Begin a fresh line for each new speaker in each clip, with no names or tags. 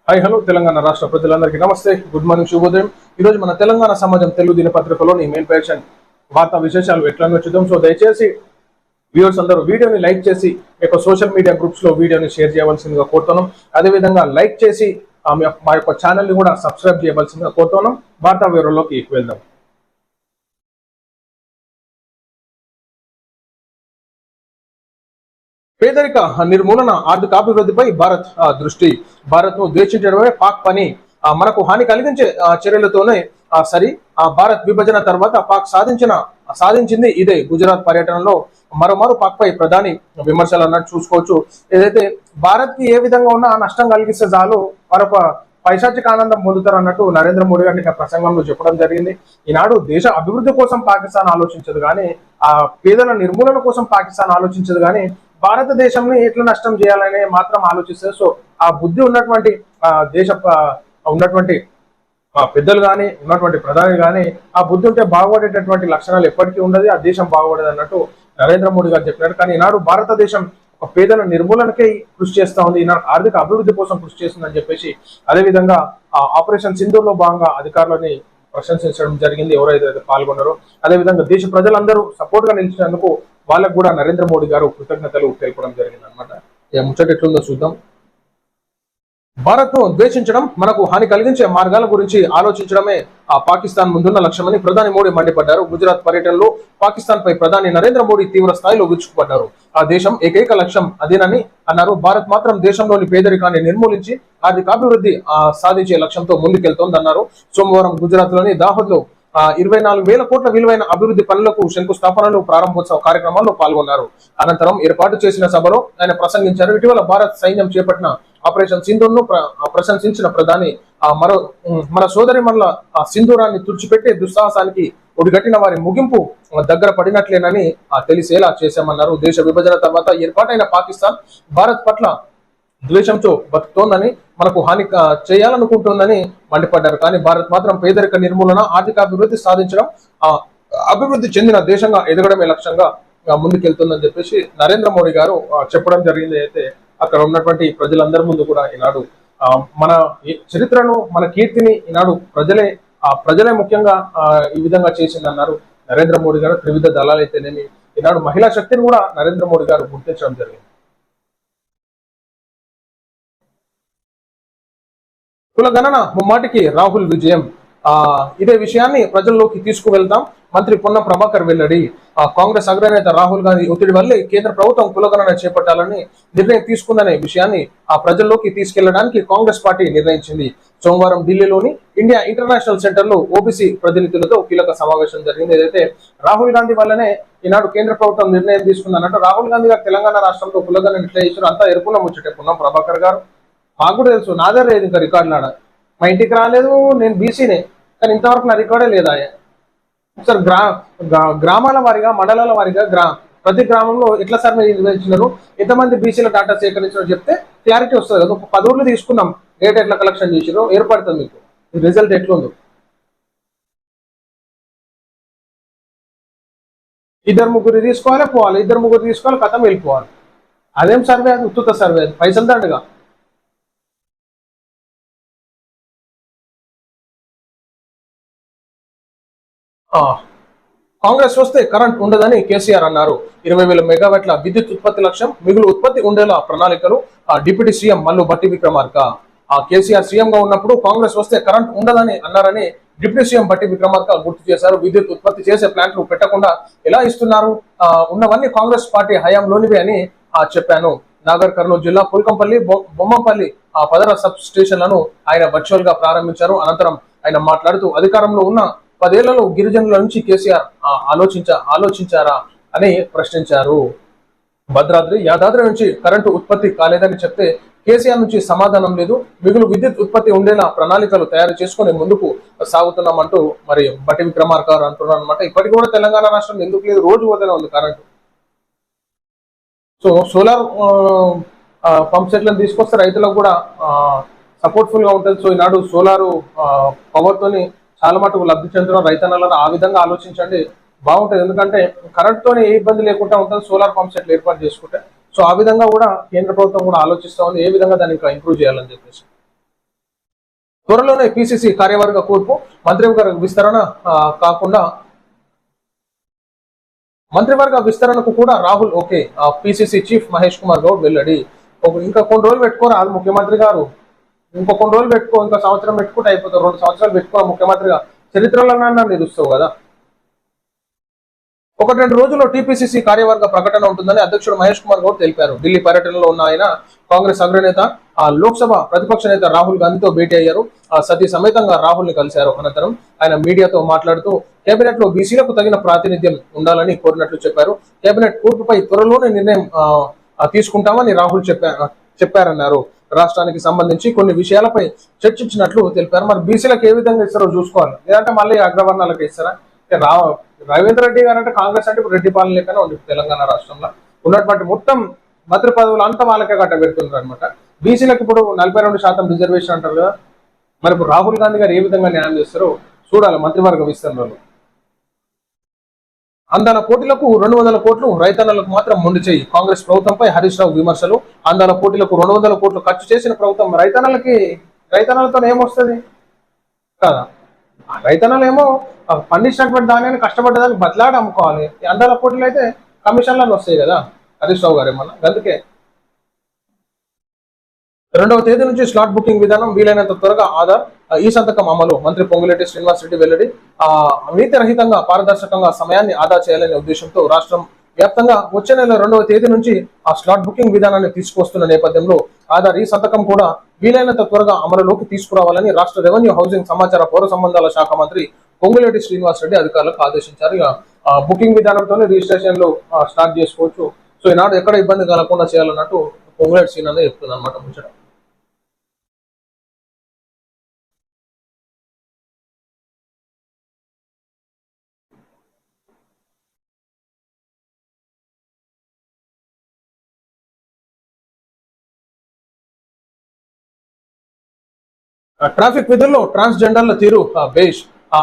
Hi hello Telangana రాష్ట్ర ప్రజలందరికీ నమస్తే, గుడ్ మార్నింగ్, శుభోదయం. ఈరోజు మన తెలంగాణ సమాజం తెలుగు దినపత్రికలోని మెయిన్ పేషన్ వార్తా విశేషాలు ఎట్లనో చూద్దాం. సో దయచేసి వ్యూవర్స్ అందరూ వీడియోని లైక్ చేసి సోషల్ మీడియా గ్రూప్స్ లో వీడియోని షేర్ చేయవలసిందిగా కోరుతున్నాం. అదేవిధంగా లైక్ చేసి మా యొక్క ఛానల్ ని కూడా సబ్స్క్రైబ్ చేయవలసిందిగా కోరుతున్నాం. వార్తా వివరంలోకి వెళ్దాం. పేదరిక నిర్మూలన, ఆర్థికాభివృద్ధిపై భారత్ దృష్టి. భారత్ ను ద్వేషించడమే పాక్ పని, మనకు హాని కలిగించే చర్యలతోనే సరి. భారత్ విభజన తర్వాత పాక్ సాధించింది ఇదే. గుజరాత్ పర్యటనలో మరోమారు పాక్ పై ప్రధాని విమర్శలు అన్నట్టు చూసుకోవచ్చు. ఏదైతే భారత్ కి ఏ విధంగా ఉన్నా నష్టం కలిగిస్తే చాలు మరొక పైశాచిక ఆనందం పొందుతారు అన్నట్టు నరేంద్ర మోడీ గారిని ప్రసంగంలో చెప్పడం జరిగింది. ఈనాడు దేశ అభివృద్ధి కోసం పాకిస్తాన్ ఆలోచించదు కానీ, ఆ పేదల నిర్మూలన కోసం పాకిస్తాన్ ఆలోచించదు కానీ భారతదేశంని ఎట్లా నష్టం చేయాలనే మాత్రం ఆలోచిస్తారు. సో ఆ బుద్ధి ఉన్నటువంటి దేశ ఉన్నటువంటి పెద్దలు కానీ ఉన్నటువంటి ప్రధాని కానీ ఆ బుద్ధి ఉంటే బాగుపడేటటువంటి లక్షణాలు ఎప్పటికీ ఉండదు, ఆ దేశం బాగుపడదు అన్నట్టు నరేంద్ర మోడీ గారు చెప్పినారు. కానీ ఈనాడు భారతదేశం ఒక పేదల నిర్మూలనకై కృషి చేస్తా ఉంది, ఈనాడు ఆర్థిక అభివృద్ధి కోసం కృషి చేస్తుందని చెప్పేసి అదేవిధంగా ఆపరేషన్ సింధూర్ లో భాగంగా అధికారులని ప్రశంసించడం జరిగింది ఎవరైతే పాల్గొన్నారో. అదేవిధంగా దేశ ప్రజలందరూ సపోర్ట్ గా నిలిచినందుకు వాళ్ళకు కూడా నరేంద్ర మోడీ గారు కృతజ్ఞతలు తెలపడం జరిగింది అనమాట. ముచ్చట ఎట్లుందో చూద్దాం. భారత్ ను ద్వేషించడం, మనకు హాని కలిగించే మార్గాల గురించి ఆలోచించడమే పాకిస్తాన్ ముందున్న లక్ష్యమని ప్రధాని మోడీ మండిపడ్డారు. గుజరాత్ పర్యటనలో పాకిస్తాన్ పై ప్రధాని నరేంద్ర మోడీ తీవ్ర స్థాయిలో విరుచుకుపడ్డారు. ఆ దేశం ఏకైక లక్ష్యం అదేనని అన్నారు. భారత్ మాత్రం దేశంలోని పేదరికాన్ని నిర్మూలించి ఆర్థికాభివృద్ధి సాధించే లక్ష్యంతో ముందుకెళ్తోందన్నారు. సోమవారం గుజరాత్ లోని దాహోద్ లో 24,000 కోట్ల విలువైన అభివృద్ధి పనులకు శంకుస్థాపనలు, ప్రారంభోత్సవ కార్యక్రమాల్లో పాల్గొన్నారు. అనంతరం ఏర్పాటు చేసిన సభలో ఆయన ప్రసంగించారు. ఇటీవల భారత్ సైన్యం చేపట్టిన ఆపరేషన్ సింధూర్ ను ప్రశంసించిన ప్రధాని మన సోదరి మనల సింధూరాన్ని తుడిచిపెట్టే దుస్సాహసానికి ఒడిగట్టిన వారి ముగింపు దగ్గర పడినట్లేనని తెలిసేలా చేశామన్నారు. దేశ విభజన తర్వాత ఏర్పాటైన పాకిస్తాన్ భారత్ పట్ల ద్వేషంతో బతుకుతోందని, మనకు హాని చేయాలనుకుంటోందని మండిపడ్డారు. కానీ భారత్ మాత్రం పేదరిక నిర్మూలన, ఆర్థికాభివృద్ధి సాధించడం, అభివృద్ధి చెందిన దేశంగా ఎదగడమే లక్ష్యంగా ముందుకెళ్తుందని చెప్పేసి నరేంద్ర మోడీ గారు చెప్పడం జరిగింది. అయితే అక్కడ ఉన్నటువంటి ప్రజలందరి ముందు కూడా ఈనాడు మన చరిత్రను, మన కీర్తిని ఈనాడు ప్రజలే ముఖ్యంగా ఈ విధంగా చేసిందన్నారు నరేంద్ర మోడీ గారు. త్రివిధ దళాలైతేనేమి ఈనాడు మహిళా శక్తిని కూడా నరేంద్ర మోడీ గారు గుర్తించడం జరిగింది. కులగణన ముమ్మాటికి రాహుల్ విజయం. ఇదే విషయాన్ని ప్రజల్లోకి తీసుకువెళ్తాం, మంత్రి పొన్నం ప్రభాకర్ వెల్లడి. కాంగ్రెస్ అగ్రనేత రాహుల్ గాంధీ ఒత్తిడి వల్లే కేంద్ర ప్రభుత్వం కులగణన చేపట్టాలని నిర్ణయం తీసుకుందనే విషయాన్ని ప్రజల్లోకి తీసుకెళ్లడానికి కాంగ్రెస్ పార్టీ నిర్ణయించింది. సోమవారం ఢిల్లీలోని ఇండియా ఇంటర్నేషనల్ సెంటర్ లో ఓబీసీ ప్రతినిధులతో కీలక సమావేశం జరిగింది. ఏదైతే రాహుల్ గాంధీ వల్లనే ఈనాడు కేంద్ర ప్రభుత్వం నిర్ణయం తీసుకుందన్నట్టు రాహుల్ గాంధీ గారు తెలంగాణ రాష్ట్రంలో కులగణన ఎట్లా చేశారు అంతా ఎరుకున్న ముచ్చటే. పొన్నం ప్రభాకర్ గారు మాకు కూడా తెలుసు, నా దగ్గర లేదు ఇంకా రికార్డులాడ, మా ఇంటికి రాలేదు, నేను బీసీనే, కానీ ఇంతవరకు నా రికార్డే లేదా. సార్ గ్రామాల వారిగా, మండలాల వారిగా ప్రతి గ్రామంలో ఎట్లా సర్వే నిర్వహించినారు, ఎంతమంది బీసీల డాటా సేకరించారో చెప్తే క్లారిటీ వస్తుంది కదా. ఒక 10 ఊర్లు తీసుకున్నాం, డేటా ఎట్లా కలెక్షన్ చేసిరో ఏర్పడుతుంది, మీకు రిజల్ట్ ఎట్లుందో. ఇద్దరు ముగ్గురు తీసుకోవాలి, పోవాలి, ఇద్దరు ముగ్గురు తీసుకోవాలి, కథం వెళ్ళిపోవాలి. అదేం సర్వే, అది ఉత్తుత సర్వే, అది పైసలు దండగా. కాంగ్రెస్ వస్తే కరెంట్ ఉండదని కేసీఆర్ అన్నారు. 20,000 మెగావాట్ల విద్యుత్ ఉత్పత్తి లక్ష్యం, మిగులు ఉత్పత్తి ఉండేలా ప్రణాళికలు. Deputy CM Mallu Bhatti Vikramarka. KCR CM గా ఉన్నప్పుడు కాంగ్రెస్ వస్తే కరెంట్ ఉండదని అన్నారని డిప్యూటీ సీఎం భట్టి విక్రమార్క గుర్తు చేశారు. విద్యుత్ ఉత్పత్తి చేసే ప్లాంట్లు పెట్టకుండా ఎలా ఇస్తున్నారు, ఉన్నవన్నీ కాంగ్రెస్ పార్టీ హయాంలోనివే అని చెప్పాను. నాగర్ కర్నూలు జిల్లా పుల్కంపల్లి, బొమ్మంపల్లి 10 సబ్ స్టేషన్లను ఆయన వర్చువల్ గా ప్రారంభించారు. అనంతరం ఆయన మాట్లాడుతూ అధికారంలో ఉన్న 10 ఏళ్లలో గిరిజనుల నుంచి కేసీఆర్ ఆలోచించారా అని ప్రశ్నించారు. యాదాద్రి నుంచి కరెంటు ఉత్పత్తి కాలేదని చెప్తే కేసీఆర్ నుంచి సమాధానం లేదు. మిగులు విద్యుత్ ఉత్పత్తి ఉండేలా ప్రణాళికలు తయారు చేసుకుని ముందుకు సాగుతున్నామంటూ మరి భట్టి విక్రమార్క అంటున్నారు అనమాట. ఇప్పటికి కూడా తెలంగాణ రాష్ట్రం ఎందుకు లేదు, రోజు పోతేనే ఉంది కరెంటు. సో సోలార్ పంప్ సెట్లను తీసుకొస్తే రైతులకు కూడా సపోర్ట్ఫుల్ గా ఉంటుంది. సో ఈనాడు సోలారు పవర్ తోని చాలా మటుకు లబ్ధి చెందుతున్న రైతన్నలను ఆ విధంగా ఆలోచించండి, బాగుంటుంది. ఎందుకంటే కరెంట్ తోనే ఏ ఇబ్బంది లేకుండా ఉంటుంది సోలార్ పంప్ సెట్లు ఏర్పాటు చేసుకుంటే. సో ఆ విధంగా కూడా కేంద్ర ప్రభుత్వం కూడా ఆలోచిస్తా ఉంది ఏ విధంగా దాన్ని ఇంకా ఇంప్రూవ్ చేయాలని చెప్పేసి. త్వరలోనే పిసిసి కార్యవర్గ కూర్పు, మంత్రివర్గ విస్తరణ కాకుండా మంత్రివర్గ విస్తరణకు కూడా Rahul okay. PCC chief Mahesh Kumar Goud వెల్లడి. ఇంకా కొన్ని రోజులు పెట్టుకోరాదు ముఖ్యమంత్రి గారు, ఇంకో కొన్ని రోజులు పెట్టుకో, ఇంకా సంవత్సరం పెట్టుకుంటే అయిపోతారు, 2 సంవత్సరాలు పెట్టుకో ముఖ్యమంత్రిగా చరిత్రలో నిలుస్తావు కదా. 1-2 రోజుల్లో టీపీసీసీ కార్యవర్గ ప్రకటన ఉంటుందని అధ్యక్షుడు మహేష్ కుమార్ గౌడ్ తెలిపారు. ఢిల్లీ పర్యటనలో ఉన్న ఆయన కాంగ్రెస్ అగ్రనేత లోక్సభ ప్రతిపక్ష నేత రాహుల్ గాంధీతో భేటీ అయ్యారు. సతీ సమేతంగా రాహుల్ ని కలిశారు. అనంతరం ఆయన మీడియాతో మాట్లాడుతూ కేబినెట్ లో బీసీలకు తగిన ప్రాతినిధ్యం ఉండాలని కోరినట్లు చెప్పారు. కేబినెట్ కూర్పుపై త్వరలోనే నిర్ణయం తీసుకుంటామని రాహుల్ చెప్పారన్నారు. రాష్ట్రానికి సంబంధించి కొన్ని విషయాలపై చర్చించినట్లు తెలిపారు. మరి బీసీలకు ఏ విధంగా ఇస్తారో చూసుకోవాలి, లేదంటే మళ్ళీ అగ్రవర్ణాలకు ఇస్తారా? రవీంద్ర రెడ్డి గారు అంటే కాంగ్రెస్ అంటే రెడ్డి పాలన లేకనే ఉంది తెలంగాణ రాష్ట్రంలో ఉన్నటువంటి మొత్తం మంత్రి పదవులు అంతా వాళ్ళకే కట్టబెడుతున్నారు అనమాట. బీసీలకు ఇప్పుడు 42% రిజర్వేషన్ అంటారు కదా. మరి ఇప్పుడు రాహుల్ గాంధీ గారు ఏ విధంగా న్యాయం చేస్తారో చూడాలి. మంత్రివర్గ విస్తరణలో అందాల పోటీలకు 200 కోట్లు, రైతన్నలకు మాత్రం మొండి చేయి. కాంగ్రెస్ ప్రభుత్వంపై హరీష్ రావు విమర్శలు. అందాల పోటీలకు 200 కోట్లు ఖర్చు చేసిన ప్రభుత్వం రైతన్నలతో ఏమొస్తుంది కదా. రైతన్నలు ఏమో పండించినటువంటి దానిని కష్టపడ్డదానికి బతలాడి అమ్ముకోవాలి. అందాల పోటీలు అయితే కమిషన్లను వస్తాయి కదా హరీష్ రావు గారు ఏమన్నా. అందుకే 2వ తేదీ నుంచి స్లాట్ బుకింగ్ విధానం వీలైనంత త్వరగా ఆధార్ ఈ సంతకం అమలు. మంత్రి పొంగులేటి శ్రీనివాస్ రెడ్డి వెల్లడి. అవినీతి రహితంగా పారదర్శకంగా సమయాన్ని ఆదా చేయాలనే ఉద్దేశంతో రాష్ట్రం వ్యాప్తంగా వచ్చే నెల 2వ తేదీ నుంచి ఆ స్లాట్ బుకింగ్ విధానాన్ని తీసుకొస్తున్న నేపథ్యంలో ఆధార్ ఈ సంతకం కూడా వీలైనంత త్వరగా అమలులోకి తీసుకురావాలని రాష్ట్ర రెవెన్యూ, హౌసింగ్, సమాచార, పౌర సంబంధాల శాఖ మంత్రి పొంగులేటి శ్రీనివాస్ రెడ్డి అధికారులకు ఆదేశించారు. ఇక బుకింగ్ విధానంతోనే రిజిస్ట్రేషన్లు స్టార్ట్ చేసుకోవచ్చు. సో ఈనాడు ఎక్కడ ఇబ్బంది కలగకుండా చేయాలన్నట్టు పొంగులేటి శ్రీనివాస్ చెప్తున్నారు అనమాట ముచ్చట. ట్రాఫిక్ విధుల్లో ట్రాన్స్జెండర్ల తీరు బేష్,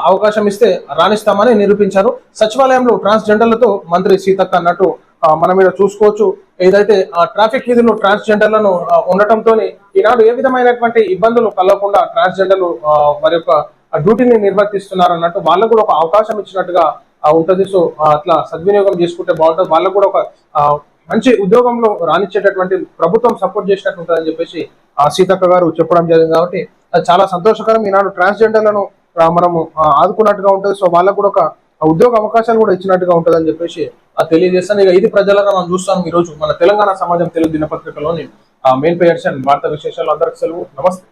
అవకాశం ఇస్తే రాణిస్తామని నిరూపించారు. సచివాలయంలో ట్రాన్స్జెండర్లతో మంత్రి సీతక్క అన్నట్టు మనం మీద చూసుకోవచ్చు. ఏదైతే ట్రాఫిక్ విధుల్లో ట్రాన్స్జెండర్లను ఉండటంతో ఈనాడు ఏ విధమైనటువంటి ఇబ్బందులు కలగకుండా ట్రాన్స్జెండర్లు వారి యొక్క డ్యూటీని నిర్వర్తిస్తున్నారు అన్నట్టు వాళ్ళకు కూడా ఒక అవకాశం ఇచ్చినట్టుగా ఉంటుంది. సో అట్లా సద్వినియోగం చేసుకుంటే బాగుంటుంది. వాళ్ళకు కూడా ఒక మంచి ఉద్యోగంలో రాణించేటటువంటి ప్రభుత్వం సపోర్ట్ చేసినట్టు ఉంటుందని చెప్పేసి సీతక్క గారు చెప్పడం జరిగింది. కాబట్టి అది చాలా సంతోషకరం. ఈనాడు ట్రాన్స్జెండర్లను మనము ఆదుకున్నట్టుగా ఉంటుంది. సో వాళ్ళకు కూడా ఒక ఉద్యోగ అవకాశాలు కూడా ఇచ్చినట్టుగా ఉంటుంది అని చెప్పేసి తెలియజేస్తాను. ఇక ఇది ప్రజలను మనం చూస్తాం. ఈ రోజు మన తెలంగాణ సమాజం తెలుగు దినపత్రికలోని మెయిన్ పేజ్ వార్తా విశేషాలు. అందరికి సెలవు. నమస్తే.